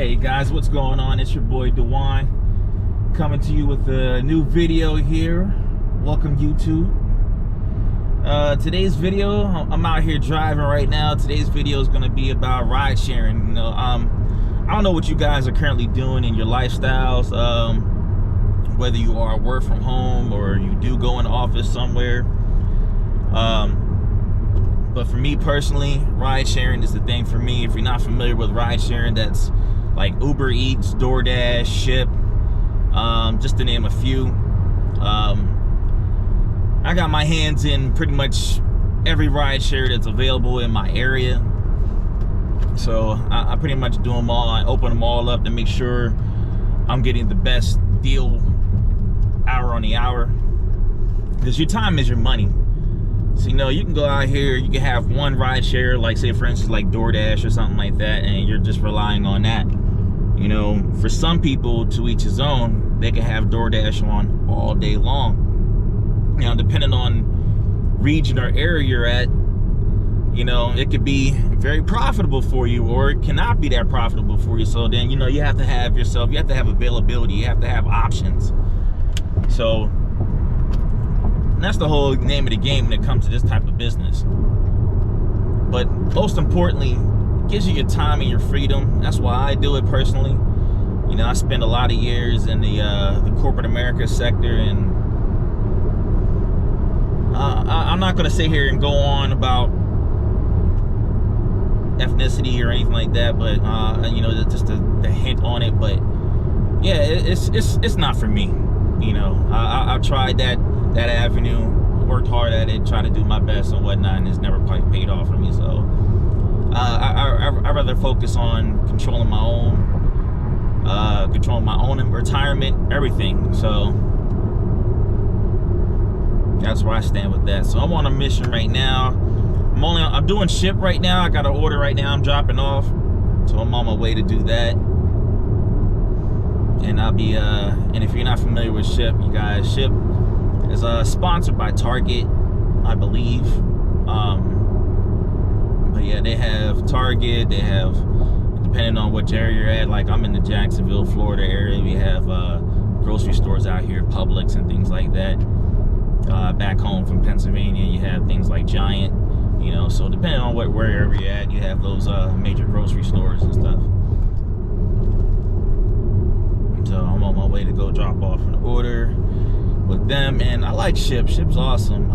Hey guys, what's going on? It's your boy Dewan coming to you with a new video here. Welcome YouTube. Today's video, I'm out here driving right now. Today's video is going to be about ride sharing. You know, I don't know what you guys are currently doing in your lifestyles, whether you are work from home or you do go in the office somewhere. But for me personally, ride sharing is the thing for me. If you're not familiar with ride sharing, that's like Uber Eats, DoorDash, SHIPT, just to name a few. I got my hands in pretty much every ride share that's available in my area. So I pretty much do them all. I open them all up to make sure I'm getting the best deal hour on the hour. Because your time is your money. So, you know, you can go out here, you can have one ride share, like say for instance like DoorDash or something like that, and you're just relying on that. You know, for some people, to each his own, they can have DoorDash on all day long. You know, depending on region or area you're at, you know, it could be very profitable for you, or it cannot be that profitable for you. So then, you know, you have to have availability, you have to have options. So that's the whole name of the game when it comes to this type of business. But most importantly, it gives you your time and your freedom. That's why I do it personally. You know, I spent a lot of years in the corporate America sector, and I'm not going to sit here and go on about ethnicity or anything like that, but you know, just a hint on it. But yeah, it's not for me. You know, I've tried that avenue, worked hard at it, tried to do my best and whatnot, and it's never quite paid off for me. So I'd rather focus on controlling my own retirement, everything. So that's where I stand with that. So I'm on a mission right now. I'm doing SHIPT right now. I got an order right now I'm dropping off, so I'm on my way to do that. And I'll be and if you're not familiar with SHIPT, you guys, SHIPT is sponsored by Target, I believe. But yeah, they have Target, they have, depending on what area you're at, like I'm in the Jacksonville, Florida area, we have grocery stores out here, Publix and things like that. Back home from Pennsylvania, you have things like Giant, you know, so depending on wherever you're at, you have those major grocery stores and stuff. So I'm on my way to go drop off an order with them, and I like SHIPT. SHIPT's awesome.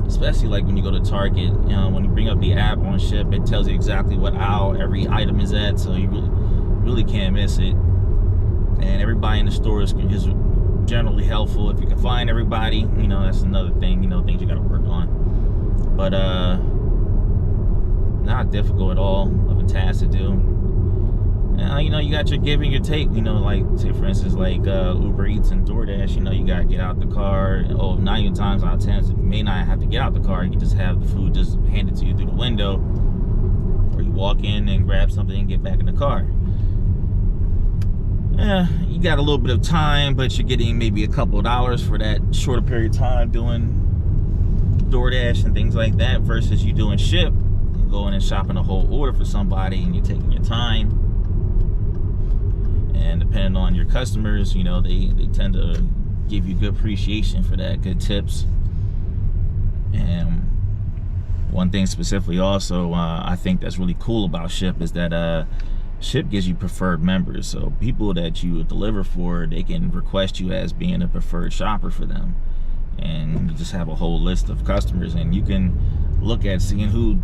Especially like when you go to Target, you know, when you bring up the app on SHIPT, it tells you exactly what aisle every item is at, so you really can't miss it. And everybody in the store is generally helpful. If you can find everybody, you know, that's another thing, you know, things you gotta work on. But not difficult at all of a task to do. You know, you got your give and your take. You know, like say for instance, like Uber Eats and DoorDash. You know, you gotta get out the car. 9 times out of 10, you may not have to get out the car. You can just have the food just handed to you through the window, or you walk in and grab something and get back in the car. Yeah, you got a little bit of time, but you're getting maybe a couple of dollars for that shorter period of time doing DoorDash and things like that, versus you doing SHIPT. You're going and shopping a whole order for somebody, and you're taking your time. And depending on your customers, you know, they tend to give you good appreciation for that, good tips. And one thing specifically also, I think that's really cool about SHIPT is that SHIPT gives you preferred members. So people that you deliver for, they can request you as being a preferred shopper for them. And you just have a whole list of customers, and you can look at seeing who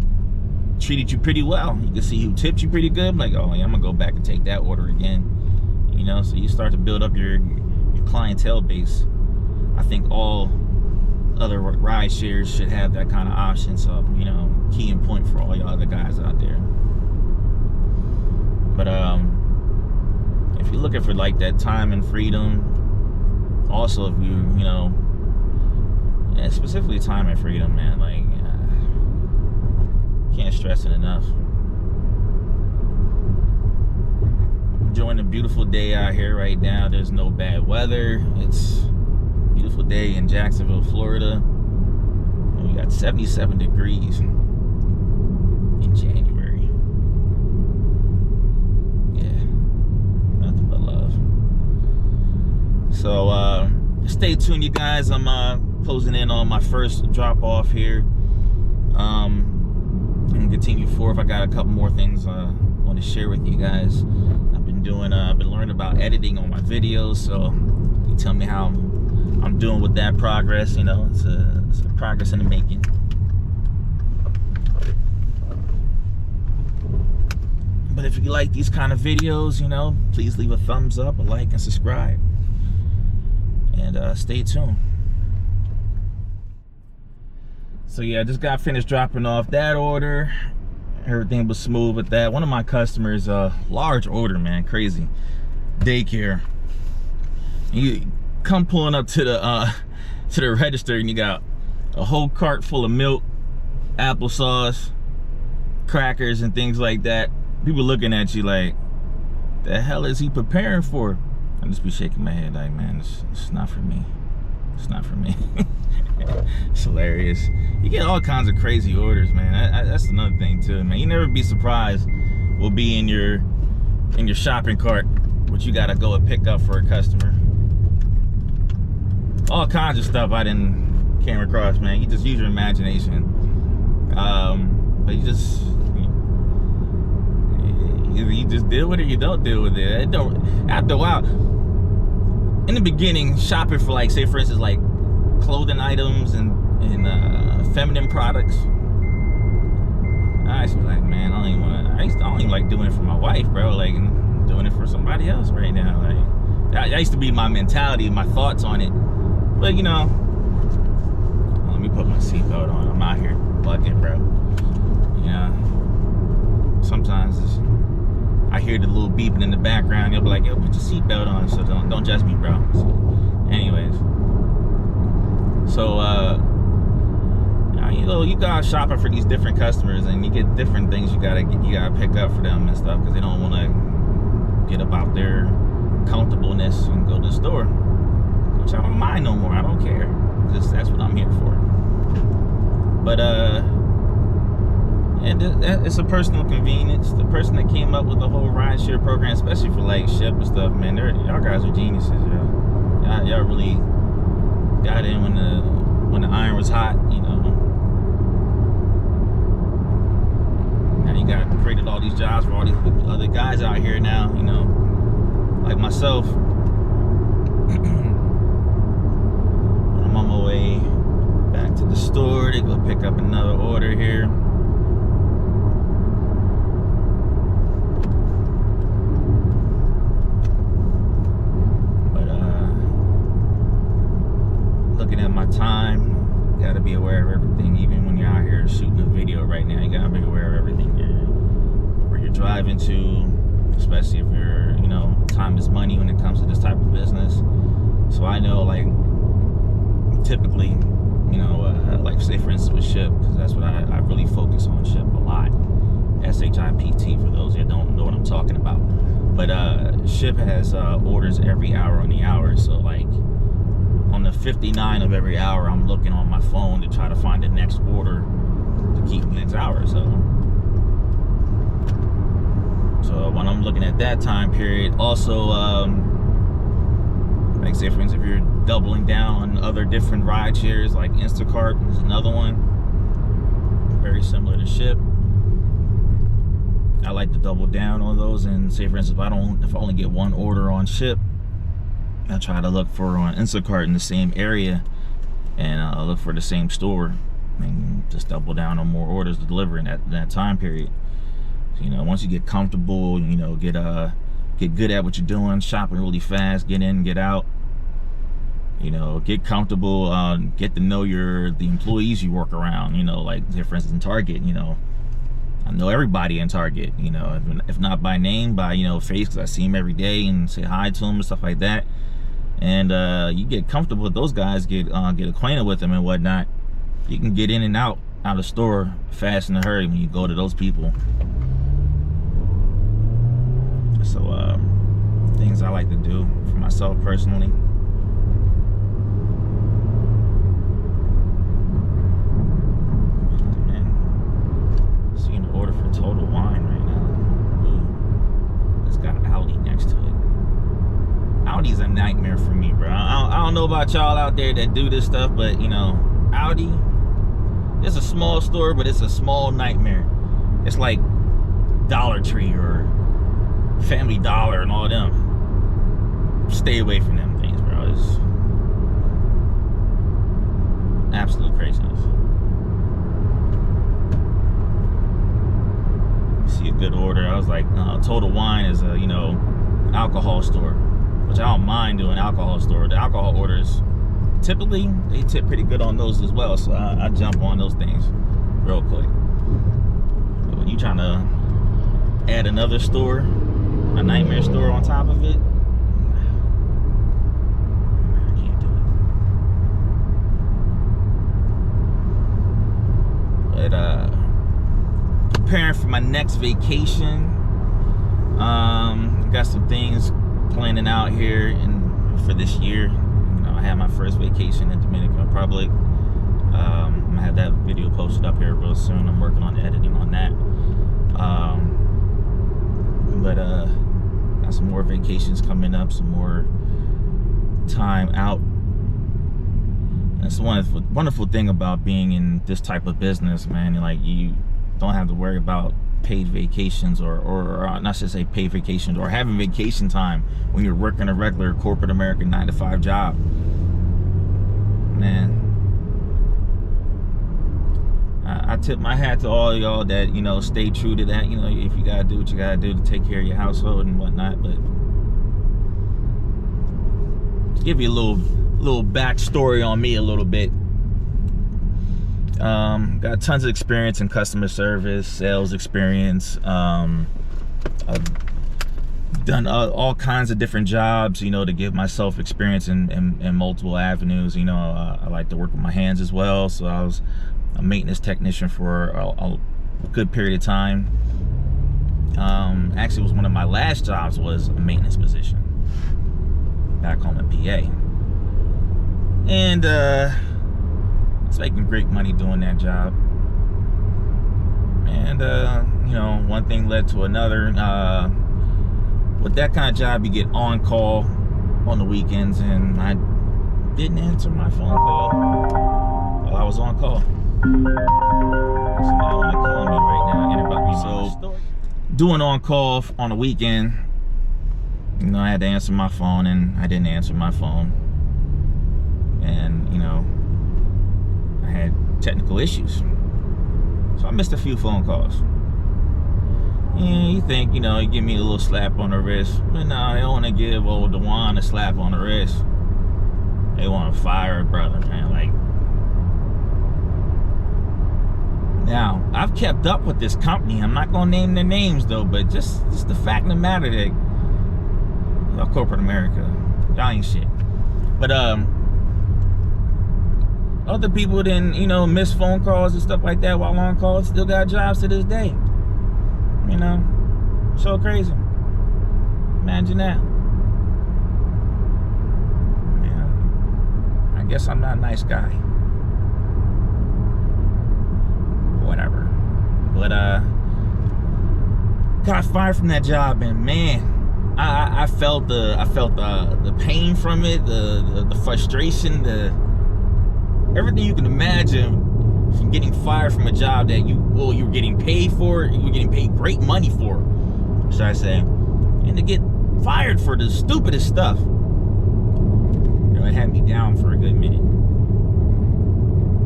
treated you pretty well. You can see who tipped you pretty good. Like, oh yeah, I'm gonna go back and take that order again. You know, so you start to build up your clientele base. I think all other ride shares should have that kind of option. So, you know, key and point for all y'all other guys out there. But if you're looking for like that time and freedom, also if you know, yeah, specifically time and freedom, man, like can't stress it enough. Enjoying a beautiful day out here right now. There's no bad weather. It's a beautiful day in Jacksonville, Florida. And we got 77 degrees in January. So stay tuned, you guys. I'm closing in on my first drop off here. And continue forth. I got a couple more things I want to share with you guys. I've been learning about editing on my videos, so you tell me how I'm doing with that progress. You know, it's a progress in the making. But if you like these kind of videos, you know, please leave a thumbs up, a like, and subscribe. And stay tuned. So yeah, I just got finished dropping off that order. Everything was smooth with that. One of my customers, large order, man, crazy. Daycare. You come pulling up to the register, and you got a whole cart full of milk, applesauce, crackers, and things like that. People looking at you like, the hell is he preparing for? I just be shaking my head like, man, it's not for me. It's not for me. It's hilarious. You get all kinds of crazy orders, man. That's another thing too, man. You never be surprised will be in your shopping cart what you gotta go and pick up for a customer. All kinds of stuff I didn't came across, man. You just use your imagination. But you just deal with it, you don't deal with it. After a while, in the beginning, shopping for, like, say for instance, like clothing items and feminine products, I used to be like, man, I don't even like doing it for my wife, bro. Like, I'm doing it for somebody else right now. Like, that used to be my mentality, my thoughts on it. But you know, let me put my seatbelt on. I'm out here bugging, bro. You know, sometimes I hear the little beeping in the background. You'll be like, yo, put your seatbelt on, so don't judge me, bro. So, anyways, so you know, you go shopping for these different customers, and you get different things you gotta pick up for them and stuff, because they don't want to get about their comfortableness and go to the store, which I don't mind no more. I don't care. That's what I'm here for. But and it's a personal convenience. The person that came up with the whole rideshare program, especially for like SHIPT and stuff, man, y'all guys are geniuses, yo. Y'all really got in when the iron was hot, you know. Now you got created all these jobs for all these other guys out here now, you know, like myself. I'm on my way back to the store to go pick up another order here. Looking at my time, you gotta be aware of everything. Even when you're out here shooting a video right now, you gotta be aware of everything where you're driving to, especially if you're, you know, time is money when it comes to this type of business. So I know, like, typically, you know, like say for instance with SHIPT, because that's what I really focus on, SHIPT a lot. SHIPT, for those that don't know what I'm talking about. But SHIPT has orders every hour on the hour, so like on the 59 of every hour, I'm looking on my phone to try to find the next order to keep the next hour. So when I'm looking at that time period, also, like say for instance, if you're doubling down on other different ride shares, like INSTACART is another one, very similar to SHIPT. I like to double down on those, and say for instance, if I only get one order on SHIPT, I try to look for on Instacart in the same area, and look for the same store, and just double down on more orders to deliver in that time period. So, you know, once you get comfortable, you know, get good at what you're doing, shopping really fast, get in, get out. You know, get comfortable, get to know the employees you work around. You know, like for instance in Target, you know, I know everybody in Target. You know, if not by name, by, you know, face, because I see them every day and say hi to them and stuff like that. And you get comfortable with those guys, get acquainted with them and whatnot. You can get in and out of the store fast in a hurry when you go to those people. So things I like to do for myself personally. Man, seeing the order for Total Wine right now. Ooh, it's got Audi next to it. Audi's a nightmare for me, bro. I don't know about y'all out there that do this stuff, but you know, Audi, it's a small store, but it's a small nightmare. It's like Dollar Tree or Family Dollar and all them. Stay away from them things, bro. It's absolute craziness. See a good order. I was like, Total Wine is a, you know, alcohol store, which I don't mind doing alcohol store. The alcohol orders, typically, they tip pretty good on those as well. So I jump on those things real quick. But when you trying to add another store, a nightmare store on top of it, I can't do it. But preparing for my next vacation. Got some things planning out here for this year. You know, I had my first vacation in Dominican Republic. I'm gonna have that video posted up here real soon. I'm working on the editing on that. But got some more vacations coming up, some more time out. That's the wonderful thing about being in this type of business, man. Like, you don't have to worry about paid vacations or not to say paid vacations, or having vacation time when you're working a regular corporate American 9-to-5 job. Man, I tip my hat to all of y'all that, you know, stay true to that. You know, if you gotta do what you gotta do to take care of your household and whatnot. But give you a little backstory on me a little bit. Got tons of experience in customer service, sales experience. I've done all kinds of different jobs, you know, to give myself experience in multiple avenues. You know, I like to work with my hands as well. So I was a maintenance technician for a good period of time. Actually, it was one of my last jobs was a maintenance position back home in PA. And it's making great money doing that job. And you know, one thing led to another. With that kind of job, you get on call on the weekends, and I didn't answer my phone call while I was on call. Somebody want to call me right now, interrupt me. So doing on call on a weekend, you know, I had to answer my phone, and I didn't answer my phone. And you know, I had technical issues, so I missed a few phone calls. Yeah, you think, you know, you give me a little slap on the wrist, but no, they don't want to give old Dewan a slap on the wrist. They want to fire a brother, man. Like, now I've kept up with this company. I'm not gonna name their names though, but just the fact of the matter that y'all corporate America, y'all ain't shit. But other people didn't, you know, miss phone calls and stuff like that while on call, still got jobs to this day. You know, so crazy. Imagine that. Yeah, I guess I'm not a nice guy. Whatever. But got fired from that job, and man, I felt the pain from it, the frustration, everything you can imagine from getting fired from a job that you were getting paid for, you were getting paid great money for, should I say, and to get fired for the stupidest stuff. You know, it had me down for a good minute.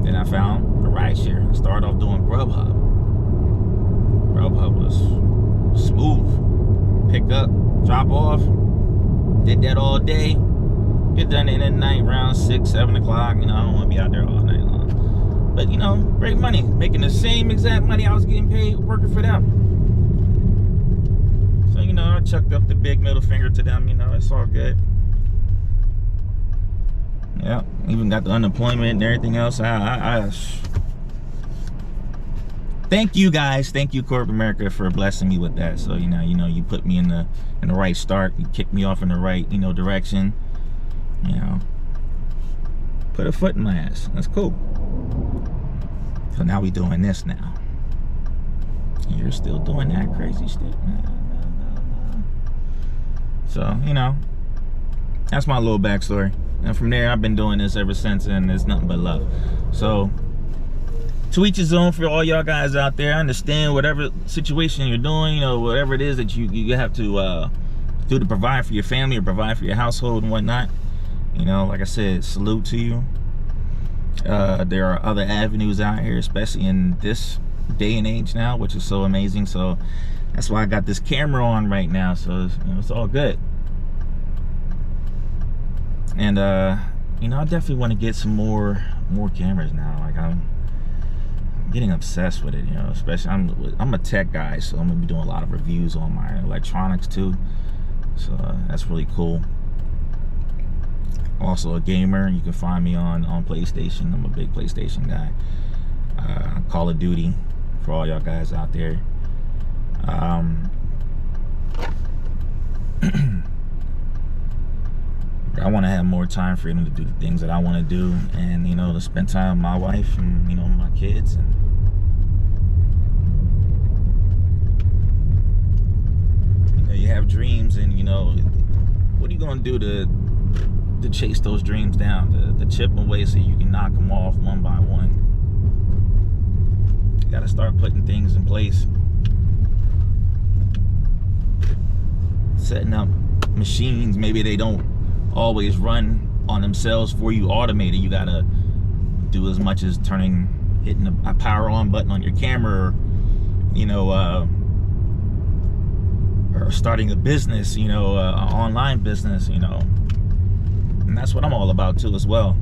Then I found a rideshare. I started off doing Grubhub. Grubhub was smooth. Pick up, drop off. Did that all day. Get done in at night around 6, 7 o'clock. You know, I don't want to be out there all night long. But, you know, great money. Making the same exact money I was getting paid working for them. So, you know, I chucked up the big middle finger to them. You know, it's all good. Yeah, even got the unemployment and everything else. Thank you guys. Thank you, corporate America, for blessing me with that. So, you know, you put me in the right start. You kicked me off in the right, you know, direction. You know, put a foot in my ass. That's cool. So now we doing this now. You're still doing that crazy shit. No. So, you know, that's my little backstory. And from there, I've been doing this ever since, and it's nothing but love. So, to each his own for all y'all guys out there. I understand whatever situation you're doing, you know, whatever it is that you have to do to provide for your family or provide for your household and whatnot. You know, like I said, salute to you. There are other avenues out here, especially in this day and age now, which is so amazing. So that's why I got this camera on right now. So you know, it's all good. And you know, I definitely want to get some more cameras now. Like I'm getting obsessed with it, you know. Especially I'm a tech guy, so I'm gonna be doing a lot of reviews on my electronics too. So that's really cool. Also a gamer. You can find me on PlayStation. I'm a big PlayStation guy. Call of Duty for all y'all guys out there. I want to have more time freedom to do the things that I want to do, and you know, to spend time with my wife and you know, my kids. And you know, you have dreams, and you know, what are you gonna do to chase those dreams down, to chip away so you can knock them off one by one? You got to start putting things in place, setting up machines. Maybe they don't always run on themselves for you automated. You gotta do as much as hitting a power on button on your camera, or, you know, or starting a business, you know, an online business, you know. And that's what I'm all about too as well.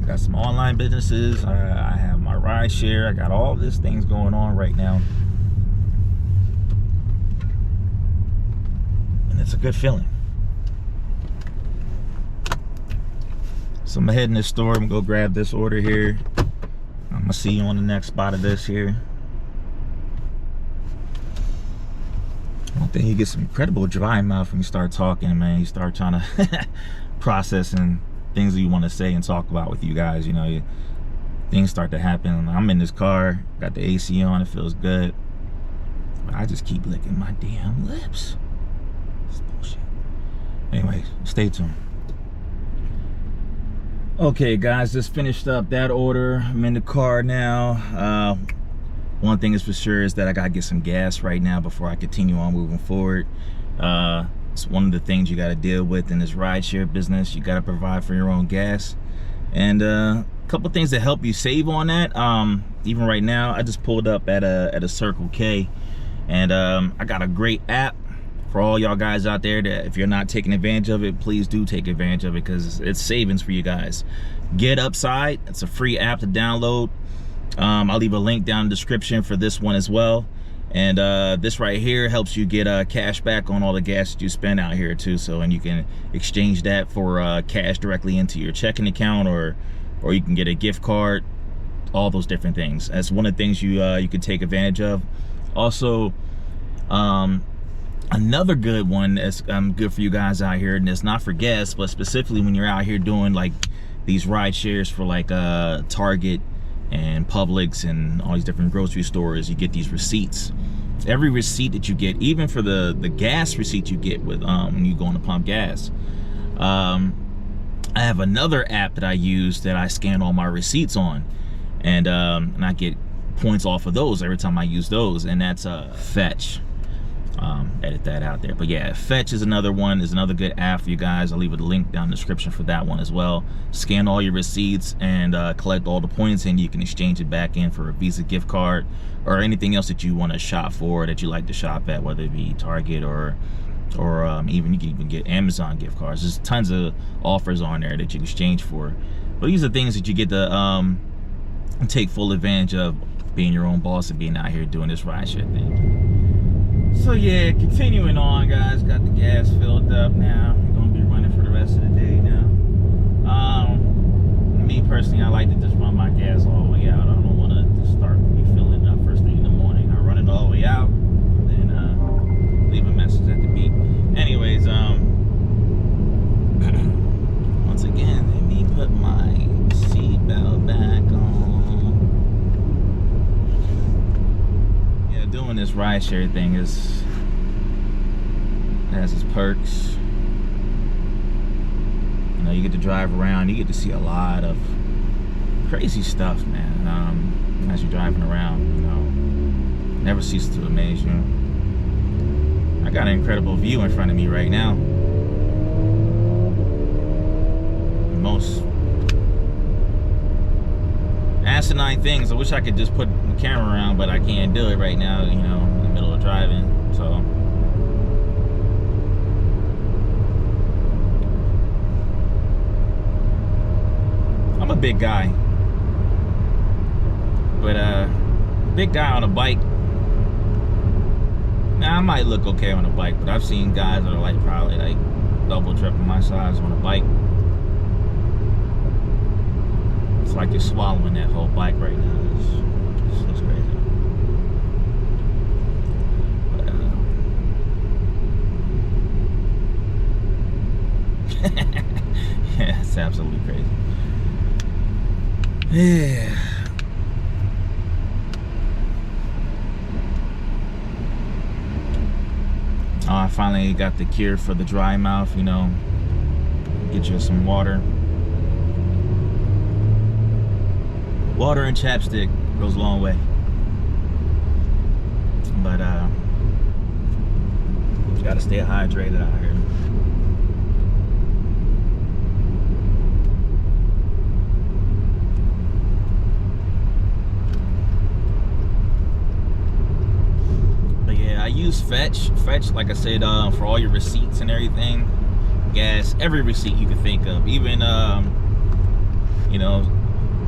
I got some online businesses. I have my Rideshare. I got all these things going on right now, and it's a good feeling. So I'm gonna head in this store. I'm gonna go grab this order here. I'm gonna see you on the next spot of this here. One thing, you get some incredible dry mouth when you start talking, man. You start trying to processing things that you want to say and talk about with you guys. You know, things start to happen. I'm in this car, got the AC on, it feels good. But I just keep licking my damn lips. It's bullshit. Anyways, stay tuned. Okay guys, just finished up that order. I'm in the car now. One thing is for sure is that I gotta get some gas right now before I continue on moving forward. It's one of the things you gotta deal with in this rideshare business. You gotta provide for your own gas. And a couple things that help you save on that. Even right now, I just pulled up at a Circle K, and I got a great app for all y'all guys out there that if you're not taking advantage of it, please do take advantage of it, because it's savings for you guys. Get Upside, it's a free app to download. I'll leave a link down in the description for this one as well. And this right here helps you get cash back on all the gas that you spend out here too. So, and you can exchange that for cash directly into your checking account, or you can get a gift card, all those different things. That's one of the things you could take advantage of. Also, another good one that's good for you guys out here, and it's not for gas, but specifically when you're out here doing like these ride shares for like Target and Publix and all these different grocery stores, you get these receipts. Every receipt that you get, even for the gas receipt you get with when you go on to pump gas, I have another app that I use that I scan all my receipts on, and I get points off of those every time I use those, and that's Fetch. Edit that out there. But yeah, Fetch is another one, is another good app for you guys. I'll leave a link down in the description for that one as well. Scan all your receipts and collect all the points, and you can exchange it back in for a Visa gift card or anything else that you want to shop for, that you like to shop at, whether it be Target or even you can even get Amazon gift cards. There's tons of offers on there that you can exchange for. But these are things that you get to take full advantage of, being your own boss and being out here doing this rideshare thing. So yeah, continuing on guys, got the gas filled up now. We're gonna be running for the rest of the day now. Me personally, I like to just run my gas all the way out. I don't want to just start refilling up first thing in the morning. I run it all the way out, then leave a message at the beep. Anyways, once again, let me put my seatbelt back on. Doing this rideshare thing has its perks. know, you get to drive around, you get to see a lot of crazy stuff, man. As you're driving around, you know, never ceases to amaze you. I got an incredible view in front of me right now. Most asinine things. I wish I could just put the camera around, but I can't do it right now, you know, in the middle of driving. So I'm a big guy, but big guy on a bike. Now, I might look okay on a bike, but I've seen guys that are like probably like double, triple my size on a bike. It's like you're swallowing that whole bike right now. It's crazy. But, yeah, it's absolutely crazy. Yeah. Oh, I finally got the cure for the dry mouth, you know. Get you some water. Water and chapstick goes a long way. But you gotta stay hydrated out here. But yeah, I use Fetch, like I said, for all your receipts and everything. Gas, every receipt you can think of. Even you know,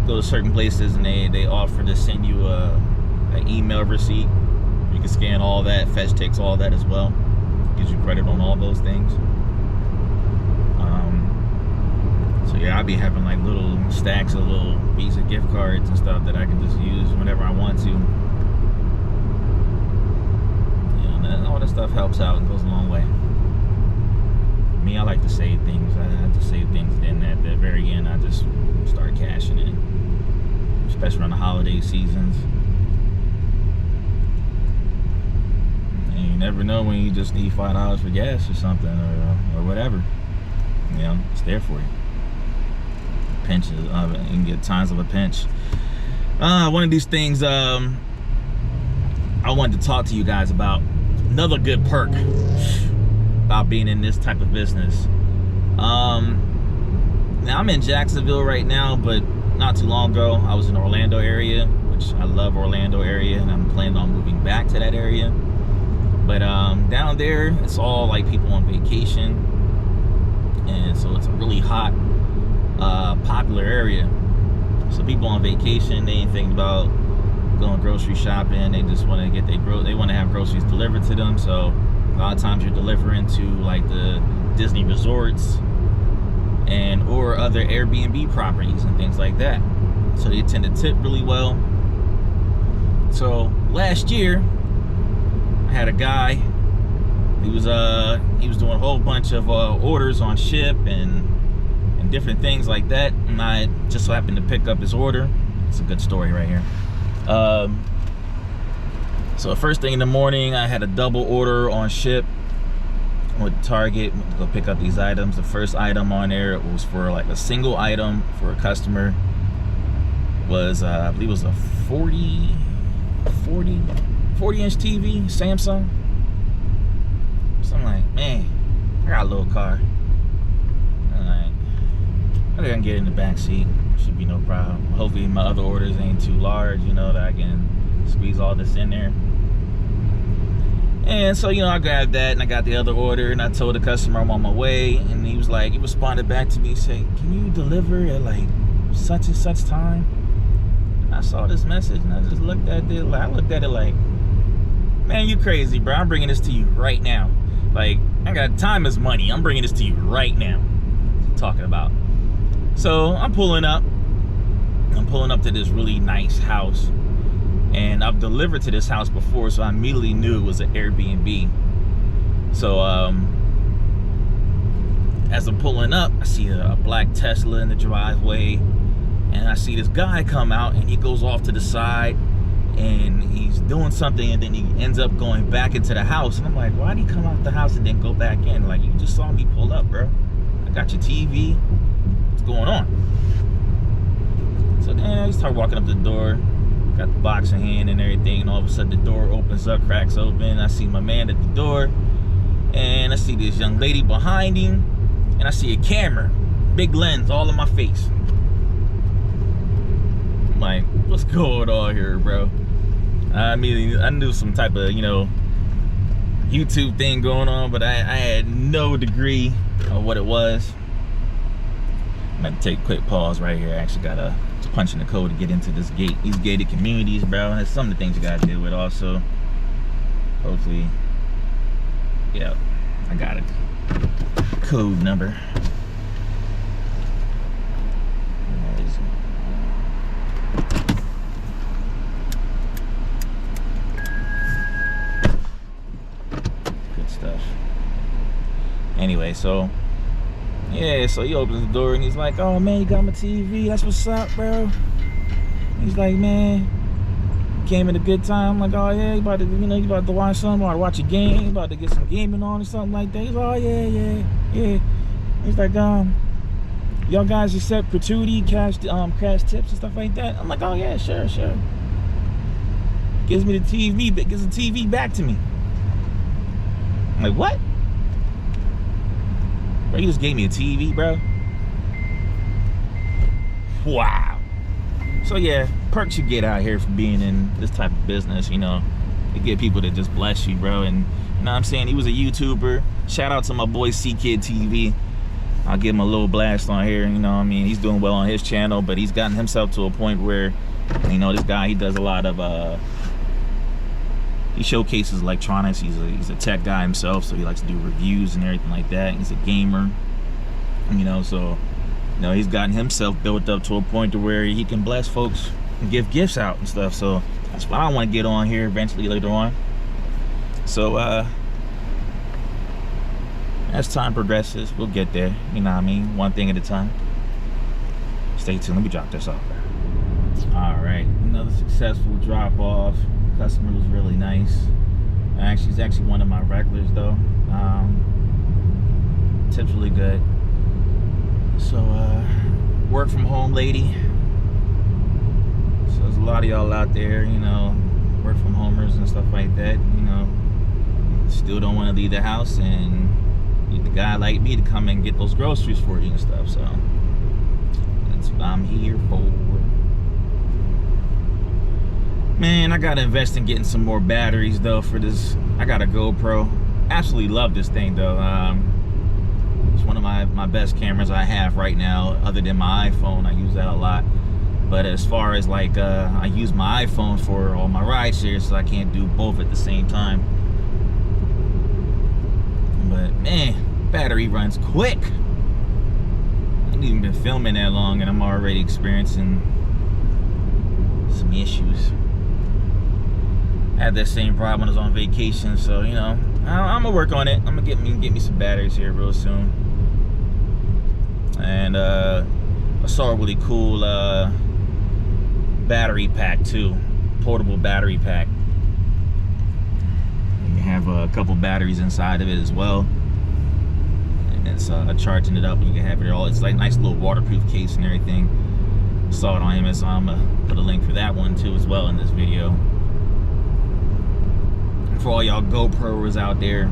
go to certain places and they offer to send you an email receipt. You can scan all that. Fetch takes all that as well. Gives you credit on all those things. So yeah, I'll be having like little stacks of little Visa gift cards and stuff that I can just use whenever I want to. You know, all that stuff helps out and goes a long way. Me, I like to save things. I have to save things, then at the very end I just start cashing in, especially around the holiday seasons. And you never know when you just need $5 for gas or something, or whatever. You know, it's there for you. Pinches, you can get tons of a pinch. One of these things I wanted to talk to you guys about. Another good perk about being in this type of business. Now I'm in Jacksonville right now, but not too long ago I was in Orlando area, which I love Orlando area, and I'm planning on moving back to that area. But down there it's all like people on vacation, and so it's a really hot, popular area. So people on vacation, they ain't thinking about going grocery shopping. They just want to get they want to have groceries delivered to them. So a lot of times you're delivering to like the Disney resorts and or other Airbnb properties and things like that. So they tend to tip really well. So last year I had a guy. He was doing a whole bunch of orders on Ship and different things like that, and I just so happened to pick up his order. It's a good story right here. So first thing in the morning, I had a double order on Ship with Target to go pick up these items. The first item on there was for like a single item for a customer. Was I believe it was a 40-inch TV, Samsung. So I'm like, man, I got a little car. I think I can get in the back seat. Should be no problem. Hopefully my other orders ain't too large, you know, that I can squeeze all this in there. And so, you know, I grabbed that and I got the other order, and I told the customer I'm on my way, and he was like, he responded back to me saying, can you deliver at like such and such time? And I saw this message and I just looked at it. I looked at it like, man, you crazy, bro. I'm bringing this to you right now. Like, I got time is money. I'm bringing this to you right now. What you talking about? So I'm pulling up to this really nice house, and I've delivered to this house before, so I immediately knew it was an Airbnb. So as I'm pulling up, I see a black Tesla in the driveway, and I see this guy come out, and he goes off to the side and he's doing something, and then he ends up going back into the house, and I'm like, why'd he come out the house and then go back in? Like, you just saw me pull up, bro. I got your TV, What's going on? So then I start walking up to the door, got the box in hand and everything, and all of a sudden the door opens up, cracks open. I see my man at the door, and I see this young lady behind him, and I see a camera, big lens, all in my face. I'm like, what's going on here, bro? I mean, I knew some type of, YouTube thing going on, but I had no degree of what it was. I'm gonna take a quick pause right here. I actually gotta punch in the code to get into these gated communities, bro. That's some of the things you gotta deal with also. Hopefully, yeah, I got it. Code number. Good stuff. Anyway, so yeah, so he opens the door and he's like, "Oh man, you got my TV. That's what's up, bro." He's like, "Man, came in a good time." I'm like, "Oh yeah, you about to watch something, or watch a game, you about to get some gaming on or something like that." He's like, "Oh yeah." He's like, "Y'all guys accept gratuity, cash tips and stuff like that?" I'm like, "Oh yeah, sure." Gives me the TV, gives the TV back to me. I'm like, "What? Bro, you just gave me a TV, bro?" Wow. So yeah, perks you get out here for being in this type of business, you get people that just bless you, bro. And you know what I'm saying? He was a YouTuber. Shout out to my boy C-Kid TV. I'll give him a little blast on here, he's doing well on his channel, but he's gotten himself to a point where, this guy, he does a lot of, he showcases electronics. He's a tech guy himself, so he likes to do reviews and everything like that. He's a gamer, so he's gotten himself built up to a point to where he can bless folks and give gifts out and stuff. So that's what I want to get on here eventually later on. So as time progresses, we'll get there. One thing at a time. Stay tuned. Let me drop this off. All right, another successful drop off. Customer was really nice. She's actually one of my regulars though. Tips really good. So work from home lady. So there's a lot of y'all out there, work from homers and stuff like that. Still don't want to leave the house and need a guy like me to come and get those groceries for you and stuff. So that's what I'm here for. Man, I gotta invest in getting some more batteries though for this. I got a GoPro. Absolutely love this thing though. It's one of my best cameras I have right now, other than my iPhone. I use that a lot. But as far as I use my iPhone for all my ride shares, so I can't do both at the same time. But man, battery runs quick. I haven't even been filming that long and I'm already experiencing some issues. I had that same problem when I was on vacation, so I'm gonna work on it. I'm gonna get me some batteries here real soon. And I saw a really cool battery pack too, portable battery pack. You have a couple batteries inside of it as well, and it's charging it up. And you can have it all. It's like a nice little waterproof case and everything. Saw it on Amazon. I'm gonna put a link for that one too as well in this video. For all y'all GoProers out there,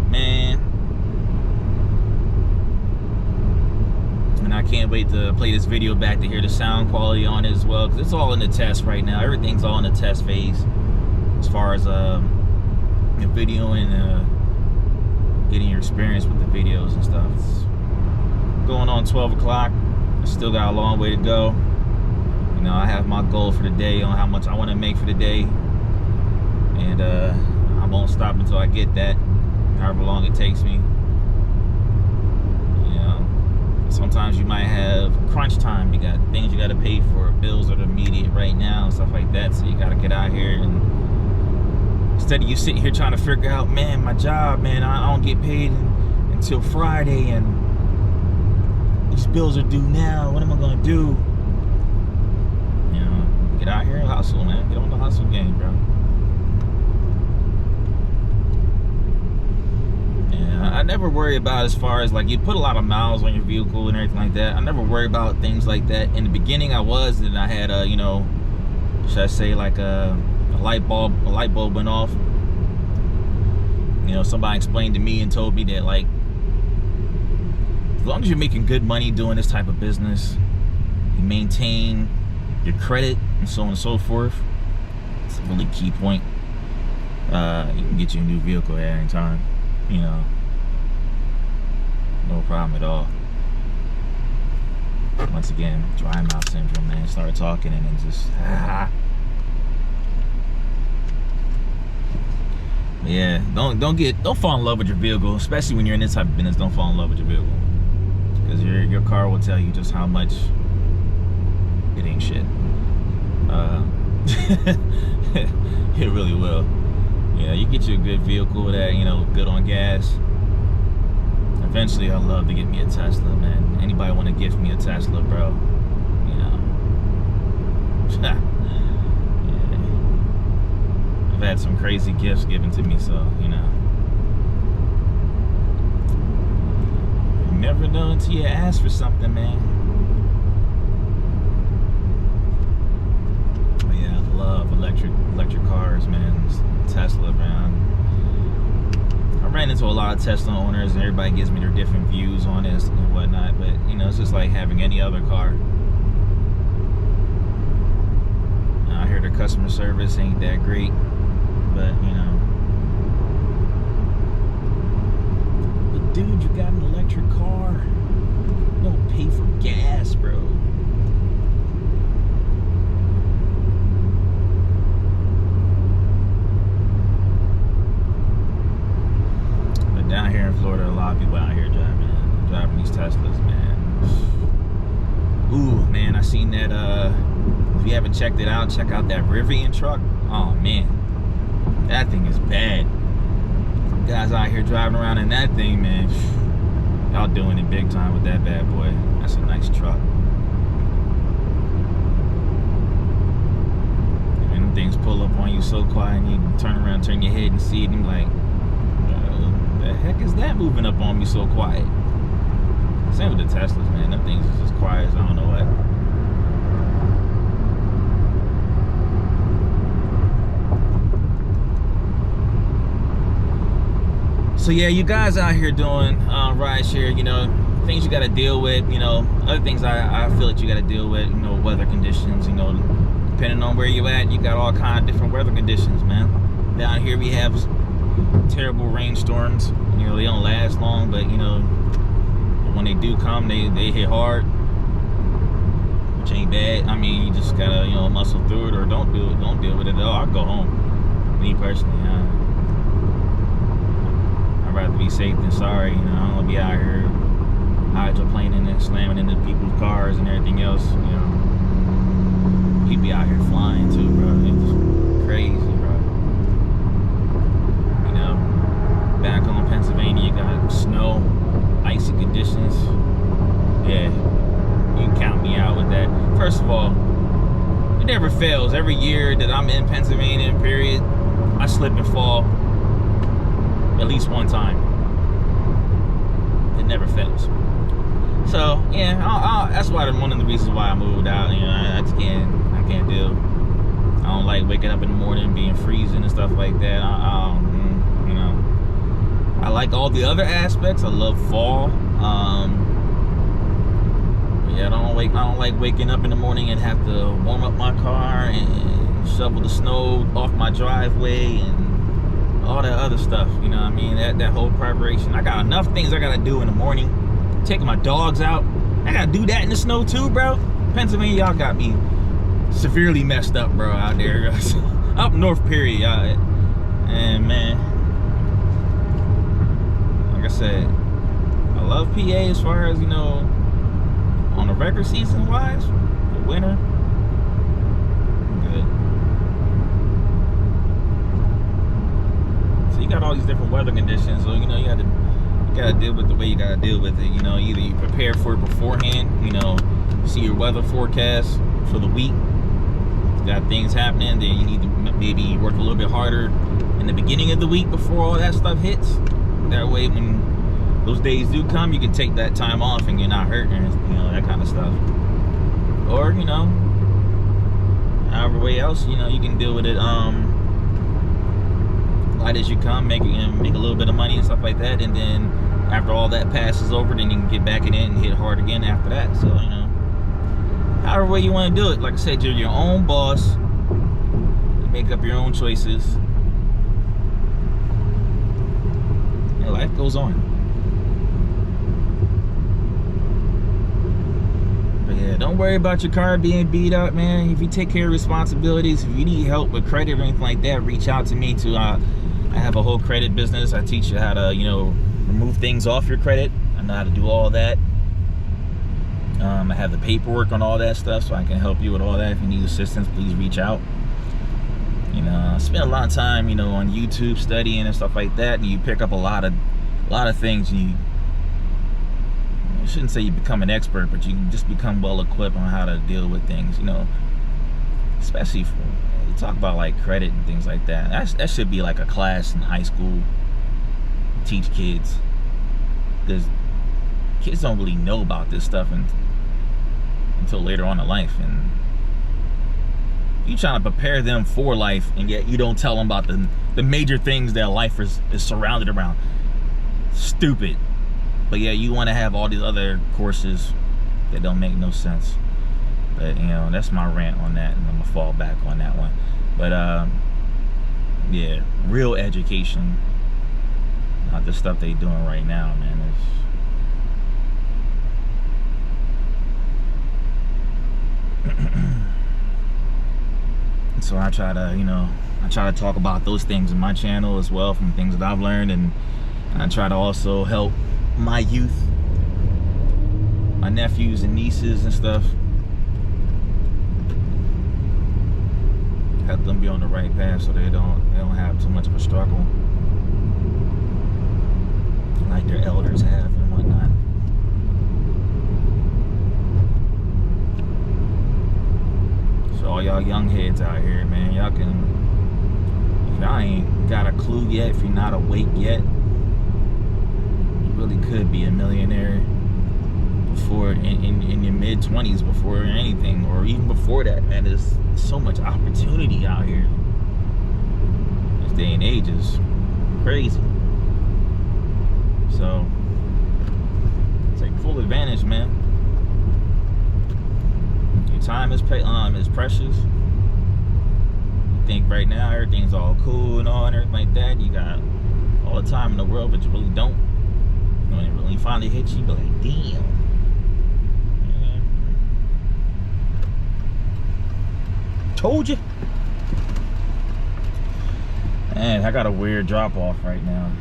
man, and I can't wait to play this video back to hear the sound quality on it as well, because it's all in the test right now. Everything's all in the test phase as far as the video and getting your experience with the videos and stuff. It's going on 12 o'clock. I still got a long way to go. I have my goal for the day on how much I want to make for the day. And I won't stop until I get that, however long it takes me. Sometimes you might have crunch time. You got things you got to pay for, bills that are immediate right now and stuff like that. So you got to get out here, and instead of you sitting here trying to figure out, man, my job, man, I don't get paid until Friday, and these bills are due now. What am I gonna do? Get out here and hustle, man. Get on the hustle game, bro. never worry about, as far as like, you put a lot of miles on your vehicle and everything like that. I never worry about things like that. In the beginning I was, and I had a, you know, should I say, like a light bulb went off. You know, somebody explained to me and told me that, like, as long as you're making good money doing this type of business, you maintain your credit and so on and so forth. It's a really key point. You can get you a new vehicle at any time, you know, no problem at all. Once again, dry mouth syndrome, man. Start talking and then just yeah, don't fall in love with your vehicle, especially when you're in this type of business. Don't fall in love with your vehicle, because your car will tell you just how much it ain't shit. It really will. Yeah, you get you a good vehicle that, you know, good on gas. Eventually, I'd love to get me a Tesla, man. Anybody want to gift me a Tesla, bro? You know. Yeah. I've had some crazy gifts given to me, so, you know. You never know until you ask for something, man. But yeah, I love electric cars, man. Tesla, man. I ran into a lot of Tesla owners, and everybody gives me their different views on this and whatnot, but, you know, it's just like having any other car. I hear their customer service ain't that great, but, you know. But dude, you got an electric car. You don't pay for gas, bro. Down here in Florida, a lot of people out here driving these Teslas, man. Ooh, man, I seen that. If you haven't checked it out, check out that Rivian truck. Oh man, that thing is bad. Guys out here driving around in that thing, man. Y'all doing it big time with that bad boy. That's a nice truck. And them things pull up on you so quiet, and you turn around, turn your head and see it, and you're like, the heck is that moving up on me so quiet? Same with the Teslas, man. Them things is as quiet as I don't know what. So yeah, you guys out here doing rideshare, you know, things you got to deal with, you know, other things I feel that you got to deal with, you know, weather conditions, you know, depending on where you at, you got all kind of different weather conditions, man. Down here we have terrible rainstorms. You know, they don't last long, but, you know, when they do come, they hit hard, which ain't bad. I mean, you just gotta, you know, muscle through it, or don't deal with it at all. I'll go home. Me personally, I'd rather be safe than sorry. You know, I don't want to be out here hydroplaning and slamming into people's cars and everything else. You know, people be out here flying too, bro. It's crazy, bro. Back home in Pennsylvania, you got snow, icy conditions. Yeah, you can count me out with that. First of all, it never fails. Every year that I'm in Pennsylvania, period, I slip and fall at least one time. It never fails. So yeah, that's why one of the reasons why I moved out. You know, I can't deal. I don't like waking up in the morning being freezing and stuff like that. You know. I like all the other aspects. I love fall. Yeah, I don't like waking up in the morning and have to warm up my car and shovel the snow off my driveway and all that other stuff. You know what I mean? That whole preparation. I got enough things I gotta do in the morning. Taking my dogs out. I gotta do that in the snow too, bro. Pennsylvania, y'all got me severely messed up, bro, out there. Up north, period, y'all. And man, like I said, I love PA as far as, you know, on the regular season wise. The winter, good. So you got all these different weather conditions, so you know you gotta deal with the way you gotta deal with it. You know, either you prepare for it beforehand, you know, see your weather forecast for the week. Got things happening, then you need to maybe work a little bit harder in the beginning of the week before all that stuff hits. That way when those days do come, you can take that time off and you're not hurting, you know, that kind of stuff. Or, you know, however way else, you know, you can deal with it light as you come, make a little bit of money and stuff like that, and then after all that passes over, then you can get back in it and hit hard again after that. So, you know, however way you want to do it. Like I said, you're your own boss. You make up your own choices. And life goes on. But yeah, don't worry about your car being beat up, man. If you take care of responsibilities, if you need help with credit or anything like that, reach out to me. I have a whole credit business. I teach you how to, you know, remove things off your credit. I know how to do all that. I have the paperwork on all that stuff, so I can help you with all that. If you need assistance, please reach out. You know, I spend a lot of time, you know, on YouTube studying and stuff like that, and you pick up a lot of things. You shouldn't say you become an expert, but you just become well equipped on how to deal with things. You know, especially for you talk about like credit and things like that. That should be like a class in high school. Teach kids, because kids don't really know about this stuff until later on in life, and you trying to prepare them for life, and yet you don't tell them about the major things that life is surrounded around. Stupid. But yeah, you want to have all these other courses that don't make no sense. But you know, that's my rant on that, and I'm gonna fall back on that one. But yeah, real education, not the stuff they doing right now, man. So I try to, you know, talk about those things in my channel as well, from things that I've learned, and I try to also help my youth, my nephews and nieces and stuff, help them be on the right path so they don't have too much of a struggle like their elders have and whatnot. So all y'all young heads out here, man, y'all can, if y'all ain't got a clue yet, if you're not awake yet, you really could be a millionaire before in your mid-20s, before anything, or even before that, man. There's so much opportunity out here. This day and age is crazy. So take full advantage, man. Your time is precious. You think right now everything's all cool and all and everything like that, you got all the time in the world, but you really don't. When it really finally hits you, you be like, damn. Told you. Man, I got a weird drop off right now.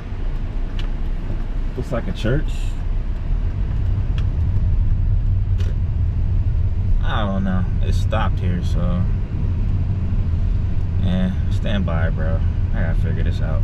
Looks like a church. I don't know. It stopped here, so yeah, stand by, bro. I gotta figure this out.